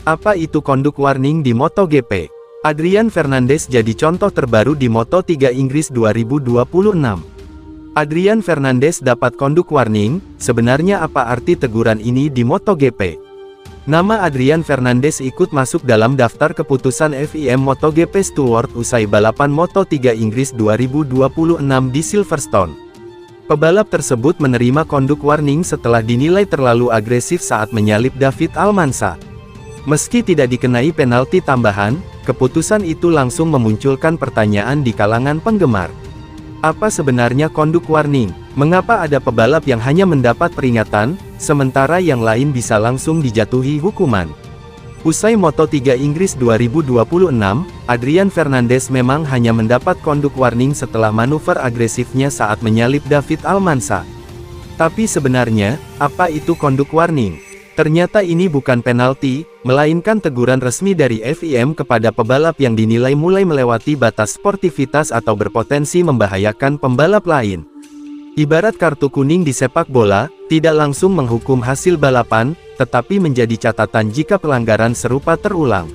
Apa itu conduct warning di MotoGP? Adrian Fernandez jadi contoh terbaru di Moto3 Inggris 2026. Adrian Fernandez dapat conduct warning. Sebenarnya apa arti teguran ini di MotoGP? Nama Adrian Fernandez ikut masuk dalam daftar keputusan FIM MotoGP Stewart usai balapan Moto3 Inggris 2026 di Silverstone. Pebalap tersebut menerima conduct warning setelah dinilai terlalu agresif saat menyalip David Almansa. Meski tidak dikenai penalti tambahan, keputusan itu langsung memunculkan pertanyaan di kalangan penggemar. Apa sebenarnya conduct warning? Mengapa ada pebalap yang hanya mendapat peringatan, sementara yang lain bisa langsung dijatuhi hukuman? Usai Moto3 Inggris 2026, Adrian Fernandez memang hanya mendapat conduct warning setelah manuver agresifnya saat menyalip David Almansa. Tapi sebenarnya, apa itu conduct warning? Ternyata ini bukan penalti, melainkan teguran resmi dari FIM kepada pebalap yang dinilai mulai melewati batas sportivitas atau berpotensi membahayakan pembalap lain. Ibarat kartu kuning di sepak bola, tidak langsung menghukum hasil balapan, tetapi menjadi catatan jika pelanggaran serupa terulang.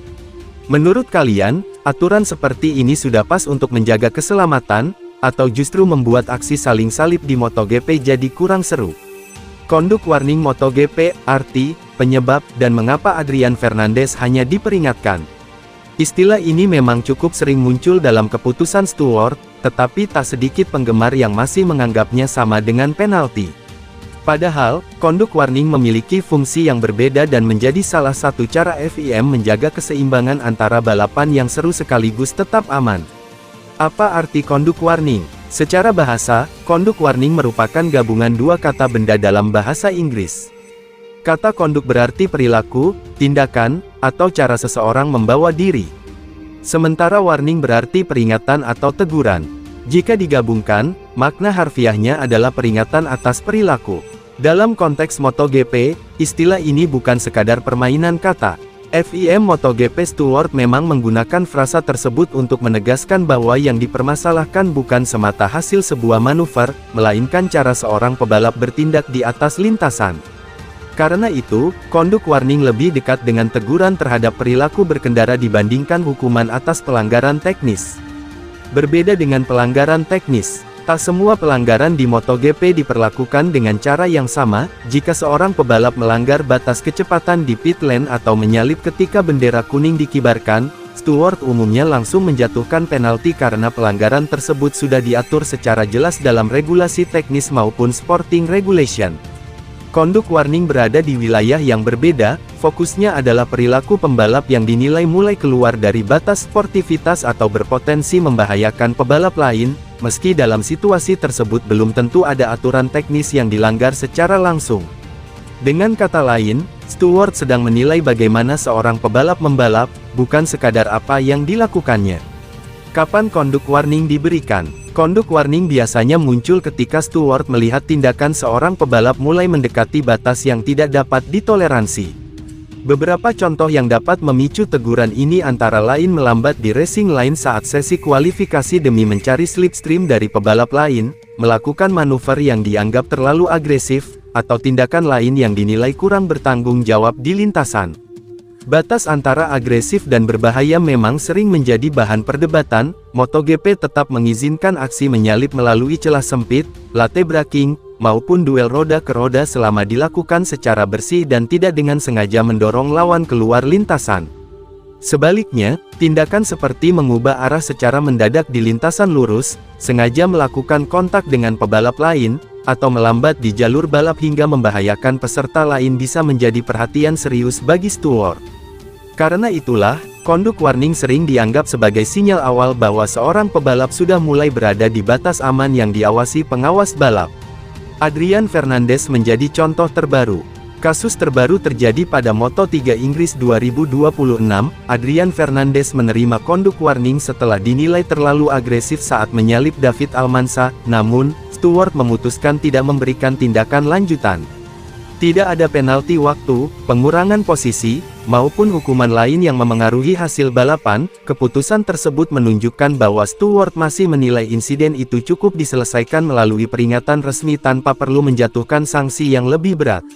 Menurut kalian, aturan seperti ini sudah pas untuk menjaga keselamatan, atau justru membuat aksi saling salib di MotoGP jadi kurang seru? Conduct warning MotoGP, arti, penyebab, dan mengapa Adrian Fernandez hanya diperingatkan. Istilah ini memang cukup sering muncul dalam keputusan Stewart, tetapi tak sedikit penggemar yang masih menganggapnya sama dengan penalti. Padahal, conduct warning memiliki fungsi yang berbeda dan menjadi salah satu cara FIM menjaga keseimbangan antara balapan yang seru sekaligus tetap aman. Apa arti conduct warning? Secara bahasa, conduct warning merupakan gabungan dua kata benda dalam bahasa Inggris. Kata conduct berarti perilaku, tindakan, atau cara seseorang membawa diri. Sementara warning berarti peringatan atau teguran. Jika digabungkan, makna harfiahnya adalah peringatan atas perilaku. Dalam konteks MotoGP, istilah ini bukan sekadar permainan kata. FIM MotoGP Stewart memang menggunakan frasa tersebut untuk menegaskan bahwa yang dipermasalahkan bukan semata hasil sebuah manuver, melainkan cara seorang pebalap bertindak di atas lintasan. Karena itu, conduct warning lebih dekat dengan teguran terhadap perilaku berkendara dibandingkan hukuman atas pelanggaran teknis. Berbeda dengan pelanggaran teknis, tak semua pelanggaran di MotoGP diperlakukan dengan cara yang sama. Jika seorang pebalap melanggar batas kecepatan di pit lane atau menyalip ketika bendera kuning dikibarkan, Stewart umumnya langsung menjatuhkan penalti karena pelanggaran tersebut sudah diatur secara jelas dalam regulasi teknis maupun sporting regulation. Conduct warning berada di wilayah yang berbeda, fokusnya adalah perilaku pembalap yang dinilai mulai keluar dari batas sportivitas atau berpotensi membahayakan pebalap lain, meski dalam situasi tersebut belum tentu ada aturan teknis yang dilanggar secara langsung. Dengan kata lain, Stewart sedang menilai bagaimana seorang pebalap membalap, bukan sekadar apa yang dilakukannya. Kapan conduct warning diberikan? Conduct warning biasanya muncul ketika Stewart melihat tindakan seorang pebalap mulai mendekati batas yang tidak dapat ditoleransi. Beberapa contoh yang dapat memicu teguran ini antara lain melambat di racing line saat sesi kualifikasi demi mencari slipstream dari pebalap lain, melakukan manuver yang dianggap terlalu agresif, atau tindakan lain yang dinilai kurang bertanggung jawab di lintasan. Batas antara agresif dan berbahaya memang sering menjadi bahan perdebatan. MotoGP tetap mengizinkan aksi menyalip melalui celah sempit, latte braking, maupun duel roda ke roda selama dilakukan secara bersih dan tidak dengan sengaja mendorong lawan keluar lintasan. Sebaliknya, tindakan seperti mengubah arah secara mendadak di lintasan lurus, sengaja melakukan kontak dengan pebalap lain, atau melambat di jalur balap hingga membahayakan peserta lain bisa menjadi perhatian serius bagi Stewart. Karena itulah, conduct warning sering dianggap sebagai sinyal awal bahwa seorang pebalap sudah mulai berada di batas aman yang diawasi pengawas balap. Adrian Fernandez menjadi contoh terbaru. Kasus terbaru terjadi pada Moto3 Inggris 2026, Adrian Fernandez menerima conduct warning setelah dinilai terlalu agresif saat menyalip David Almansa, namun, Stewart memutuskan tidak memberikan tindakan lanjutan. Tidak ada penalti waktu, pengurangan posisi, maupun hukuman lain yang memengaruhi hasil balapan. Keputusan tersebut menunjukkan bahwa Stewart masih menilai insiden itu cukup diselesaikan melalui peringatan resmi tanpa perlu menjatuhkan sanksi yang lebih berat.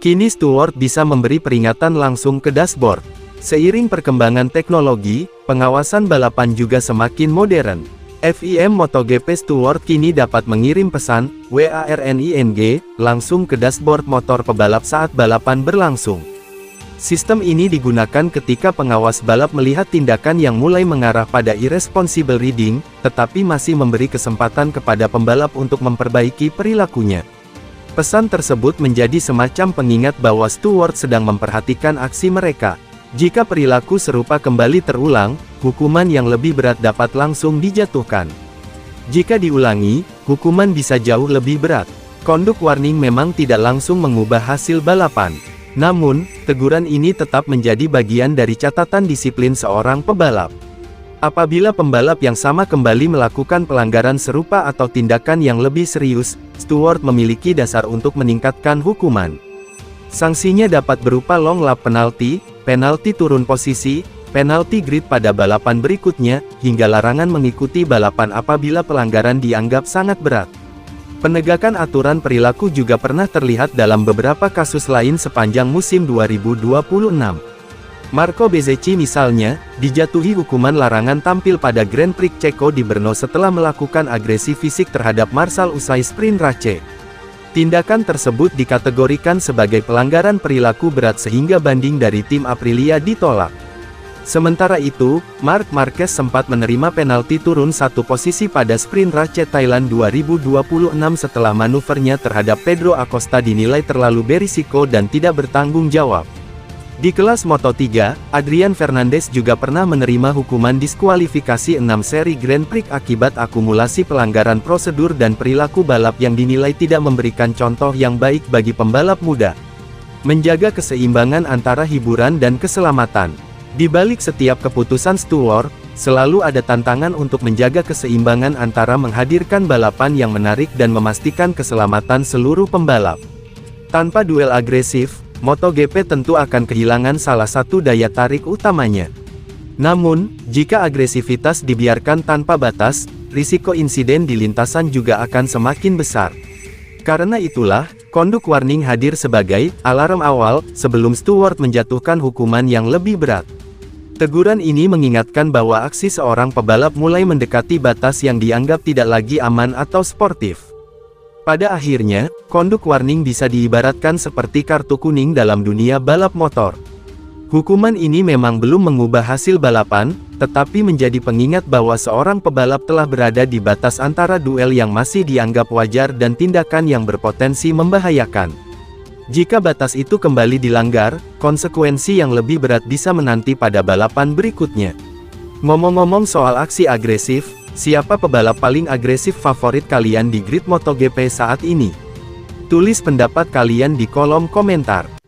Kini Stewart bisa memberi peringatan langsung ke dashboard. Seiring perkembangan teknologi, pengawasan balapan juga semakin modern. FIM MotoGP Steward kini dapat mengirim pesan WARNING langsung ke dashboard motor pebalap saat balapan berlangsung. Sistem ini digunakan ketika pengawas balap melihat tindakan yang mulai mengarah pada irresponsible riding, tetapi masih memberi kesempatan kepada pembalap untuk memperbaiki perilakunya. Pesan tersebut menjadi semacam pengingat bahwa steward sedang memperhatikan aksi mereka. Jika perilaku serupa kembali terulang, hukuman yang lebih berat dapat langsung dijatuhkan. Jika diulangi, hukuman bisa jauh lebih berat. Conduct warning memang tidak langsung mengubah hasil balapan. Namun, teguran ini tetap menjadi bagian dari catatan disiplin seorang pebalap. Apabila pembalap yang sama kembali melakukan pelanggaran serupa atau tindakan yang lebih serius, steward memiliki dasar untuk meningkatkan hukuman. Sanksinya dapat berupa long lap penalti, penalti turun posisi, penalti grid pada balapan berikutnya, hingga larangan mengikuti balapan apabila pelanggaran dianggap sangat berat. Penegakan aturan perilaku juga pernah terlihat dalam beberapa kasus lain sepanjang musim 2026. Marco Bezzecchi misalnya, dijatuhi hukuman larangan tampil pada Grand Prix Ceko di Brno setelah melakukan agresi fisik terhadap Marshall usai sprint race. Tindakan tersebut dikategorikan sebagai pelanggaran perilaku berat sehingga banding dari tim Aprilia ditolak. Sementara itu, Marc Marquez sempat menerima penalti turun satu posisi pada sprint race Thailand 2026 setelah manuvernya terhadap Pedro Acosta dinilai terlalu berisiko dan tidak bertanggung jawab. Di kelas Moto3, Adrian Fernandez juga pernah menerima hukuman diskualifikasi 6 seri Grand Prix akibat akumulasi pelanggaran prosedur dan perilaku balap yang dinilai tidak memberikan contoh yang baik bagi pembalap muda. Menjaga keseimbangan antara hiburan dan keselamatan. Di balik setiap keputusan steward, selalu ada tantangan untuk menjaga keseimbangan antara menghadirkan balapan yang menarik dan memastikan keselamatan seluruh pembalap. Tanpa duel agresif, MotoGP tentu akan kehilangan salah satu daya tarik utamanya. Namun, jika agresivitas dibiarkan tanpa batas, risiko insiden di lintasan juga akan semakin besar. Karena itulah, conduct warning hadir sebagai alarm awal sebelum steward menjatuhkan hukuman yang lebih berat. Teguran ini mengingatkan bahwa aksi seorang pebalap mulai mendekati batas yang dianggap tidak lagi aman atau sportif. Pada akhirnya, conduct warning bisa diibaratkan seperti kartu kuning dalam dunia balap motor. Hukuman ini memang belum mengubah hasil balapan, tetapi menjadi pengingat bahwa seorang pebalap telah berada di batas antara duel yang masih dianggap wajar dan tindakan yang berpotensi membahayakan. Jika batas itu kembali dilanggar, konsekuensi yang lebih berat bisa menanti pada balapan berikutnya. Ngomong-ngomong soal aksi agresif, siapa pebalap paling agresif favorit kalian di grid MotoGP saat ini? Tulis pendapat kalian di kolom komentar.